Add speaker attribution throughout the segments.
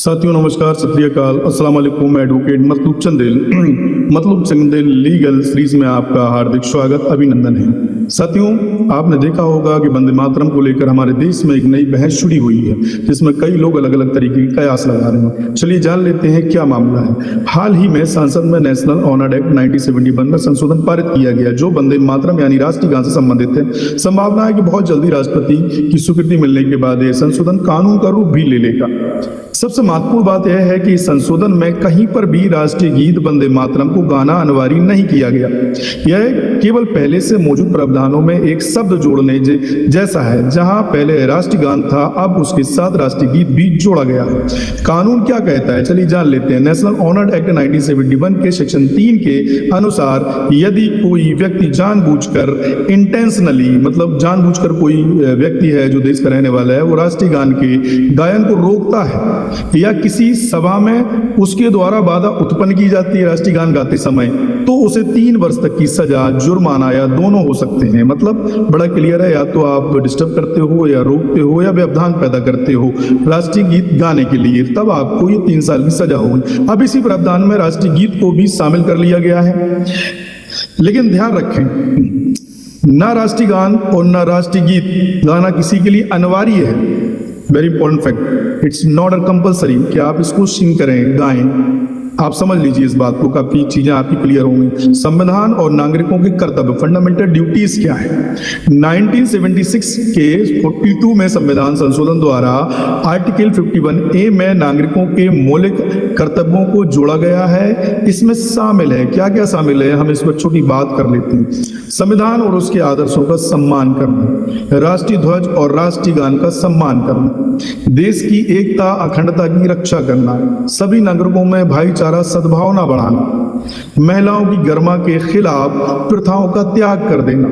Speaker 1: साथियों नमस्कार, सत श्री अकाल, अस्सलाम वालेकुम। मैं एडवोकेट मतलूब चंदेल लीगल सीरीज में आपका हार्दिक स्वागत, अभिनंदन है। साथियों, आपने देखा होगा कि वंदे मातरम को लेकर हमारे देश में एक नई बहस शुरू हुई है, जिसमें कई लोग अलग अलग तरीके के कयास लगा रहे हैं। चलिए जान लेते हैं क्या मामला है। हाल ही में संसद में नेशनल ऑनर्ड एक्ट 1971 में संशोधन पारित किया गया, जो वंदे मातरम यानी राष्ट्रीय गान से संबंधित है। संभावना है कि बहुत जल्दी राष्ट्रपति की स्वीकृति मिलने के बाद यह संशोधन कानून का रूप भी ले लेगा। सबसे महत्वपूर्ण बात यह है कि इस संशोधन में कहीं पर भी राष्ट्रीय गीत वंदे मातरम को गाना अनिवार्य नहीं किया गया। यह केवल पहले से मौजूद प्रावधानों में एक शब्द जोड़ने जैसा है। जहां पहले राष्ट्रीय गान था, अब उसके साथ राष्ट्रीय गीत भी जोड़ा गया है। कानून क्या कहता है, चलिए जान लेते हैं। नेशनल ऑनर्ड एक्ट 1971 के सेक्शन 3 के अनुसार यदि कोई व्यक्ति जानबूझकर इंटेंशनली, मतलब जानबूझकर कोई व्यक्ति है जो देश का रहने वाला है, वो राष्ट्रीय गान के गायन को रोकता है या किसी सभा में उसके द्वारा बाधा उत्पन्न की जाती है राष्ट्रीय गान गाते समय, तो उसे 3 वर्ष तक की सजा, जुर्माना या दोनों हो सकते हैं। मतलब बड़ा क्लियर है, या तो आप डिस्टर्ब करते हो या रोकते हो या व्यवधान पैदा करते हो राष्ट्रीय गीत गाने के लिए, तब आपको ये 3 साल की सजा होगी। अब इसी प्रावधान में राष्ट्रीय गीत को भी शामिल कर लिया गया है। लेकिन ध्यान रखें, ना राष्ट्रीय गान और ना राष्ट्रीय गीत गाना किसी के लिए अनिवार्य है। Very important fact, it's not a compulsory कि आप इसको सिंग करें, गाएं। आप समझ लीजिए इस बात को, काफी चीजें आपकी क्लियर होंगी। संविधान और नागरिकों के कर्तव्य, फंडामेंटल ड्यूटीज क्या है। 1976 के 42 में संविधान संशोधन द्वारा आर्टिकल 51A में नागरिकों के मौलिक कर्तव्यों को जोड़ा गया है। इसमें शामिल है, क्या क्या शामिल है, हम इस पर छोटी बात कर लेते हैं। संविधान और उसके आदर्शों का सम्मान करना, राष्ट्रीय ध्वज और राष्ट्रीय गान का सम्मान करना, देश की एकता अखंडता की रक्षा करना, सभी नागरिकों में भाईचारा सद्भावना बढ़ाना, महिलाओं की गरिमा के खिलाफ प्रथाओं का त्याग कर देना।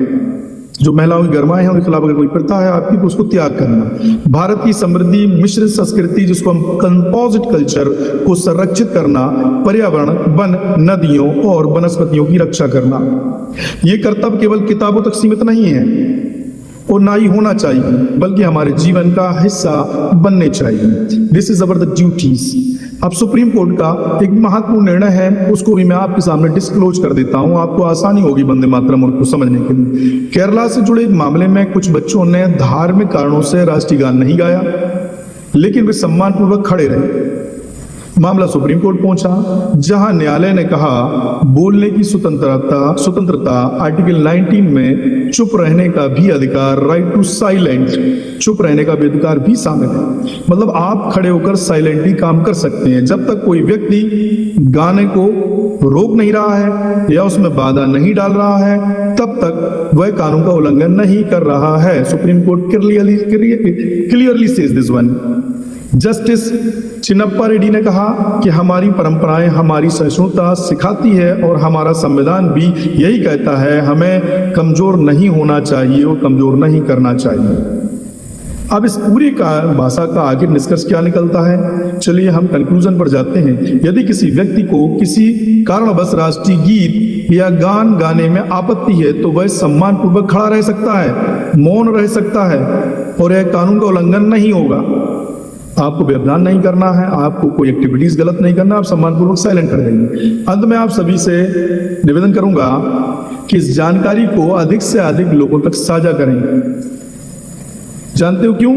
Speaker 1: जो महिलाओं की गरिमा है उनके खिलाफ अगर कोई प्रथा है आपकी, तो उसको त्याग करना। भारत की समृद्धि मिश्रित संस्कृति, जिसको हम कंपोजिट कल्चर को संरक्षित करना, पर्यावरण, वन, नदियों और वनस्पतियों की रक्षा करना। ये कर्तव्य केवल किताबों तक सीमित नहीं है और ना ही होना चाहिए, बल्कि हमारे जीवन का हिस्सा बनने चाहिए। This is our the duties. अब सुप्रीम कोर्ट का एक महत्वपूर्ण निर्णय है, उसको भी मैं आपके सामने डिस्क्लोज कर देता हूं, आपको आसानी होगी वंदे मातरम को समझने के लिए। केरला से जुड़े एक मामले में कुछ बच्चों ने धार्मिक कारणों से राष्ट्रीय गान नहीं गाया, लेकिन वे सम्मानपूर्वक खड़े रहे। मामला सुप्रीम कोर्ट पहुंचा, जहां न्यायालय ने कहा बोलने की स्वतंत्रता आर्टिकल 19 में चुप रहने का भी अधिकार, राइट टू साइलेंट, चुप रहने का भी अधिकार भी शामिल है। मतलब आप खड़े होकर साइलेंटली काम कर सकते हैं। जब तक कोई व्यक्ति गाने को रोक नहीं रहा है या उसमें बाधा नहीं डाल रहा है, तब तक वह कानून का उल्लंघन नहीं कर रहा है। Supreme court clearly says this one. Justice Chinnappa Reddy ने कहा कि हमारी परंपराएं हमारी सहिष्णुता सिखाती है और हमारा संविधान भी यही कहता है, हमें कमजोर नहीं होना चाहिए और कमजोर नहीं करना चाहिए। अब इस पूरी भाषा का आखिर निष्कर्ष क्या निकलता है, चलिए हम कंक्लूजन पर जाते हैं। यदि किसी व्यक्ति को किसी कारणवश राष्ट्रीय गीत या गान गाने में आपत्ति है, तो वह सम्मानपूर्वक खड़ा रह सकता है, मौन रह सकता है और यह कानून का उल्लंघन नहीं होगा। आपको व्यवधान नहीं करना है, आपको कोई एक्टिविटीज गलत नहीं करना, आप सम्मानपूर्वक साइलेंट कर देंगे। अंत में आप सभी से निवेदन करूंगा कि इस जानकारी को अधिक से अधिक लोगों तक साझा करें। जानते हो क्यों?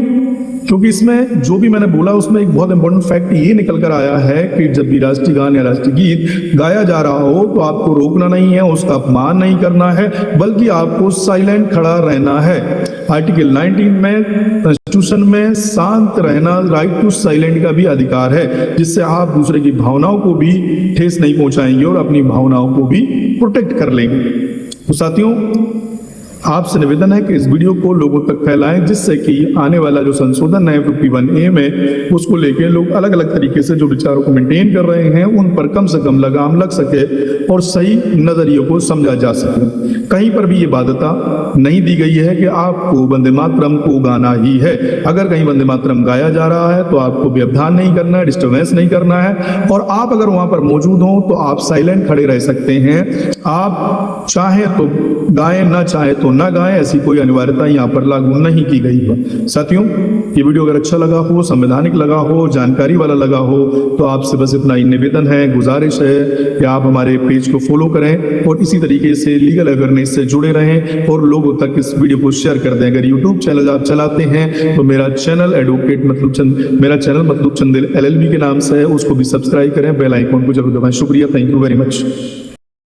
Speaker 1: क्योंकि इसमें जो भी मैंने बोला उसमें एक बहुत इंपॉर्टेंट फैक्ट ये निकल कर आया है कि जब भी राष्ट्रीय गान या राष्ट्रीय गीत गाया जा रहा हो, तो आपको रोकना नहीं है, उसका अपमान नहीं करना है, बल्कि आपको साइलेंट खड़ा रहना है। आर्टिकल 19 में कॉन्स्टिट्यूशन में शांत रहना, राइट टू साइलेंट का भी अधिकार है, जिससे आप दूसरे की भावनाओं को भी ठेस नहीं पहुंचाएंगे और अपनी भावनाओं को भी प्रोटेक्ट कर लेंगे। तो साथियों, आपसे निवेदन है कि इस वीडियो को लोगों तक फैलाएं, जिससे कि आने वाला जो संशोधन है 51A में, उसको लेके लोग अलग अलग तरीके से जो विचारों को मेंटेन कर रहे हैं उन पर कम से कम लगाम लग सके और सही नजरियों को समझा जा सके। कहीं पर भी ये बाध्यता नहीं दी गई है कि आपको वंदे मातरम को गाना ही है। अगर कहीं वंदे मातरम गाया जा रहा है तो आपको व्यवधान नहीं करना है, डिस्टर्बेंस नहीं करना है, और आप अगर वहां पर मौजूद हो तो आप साइलेंट खड़े रह सकते हैं। आप चाहें तो गाएं, ना चाहे तो ना गाएं, ऐसी कोई अनिवार्यता यहाँ पर लागू नहीं की गई है। साथियों, ये वीडियो अगर अच्छा लगा हो, संवैधानिक लगा हो, जानकारी वाला लगा हो, तो आपसे बस इतना ही निवेदन है, गुजारिश है कि आप हमारे पेज को फॉलो करें और इसी तरीके से लीगल अवेयरनेस से जुड़े रहें और लोगों तक इस वीडियो को शेयर कर दें। अगर यूट्यूब चैनल आप चलाते हैं तो मेरा चैनल एडवोकेट मतलब चंदेल LLB के नाम से है, उसको भी सब्सक्राइब करें, बेल आइकॉन को जरूर दबाएं। शुक्रिया, थैंक यू वेरी मच।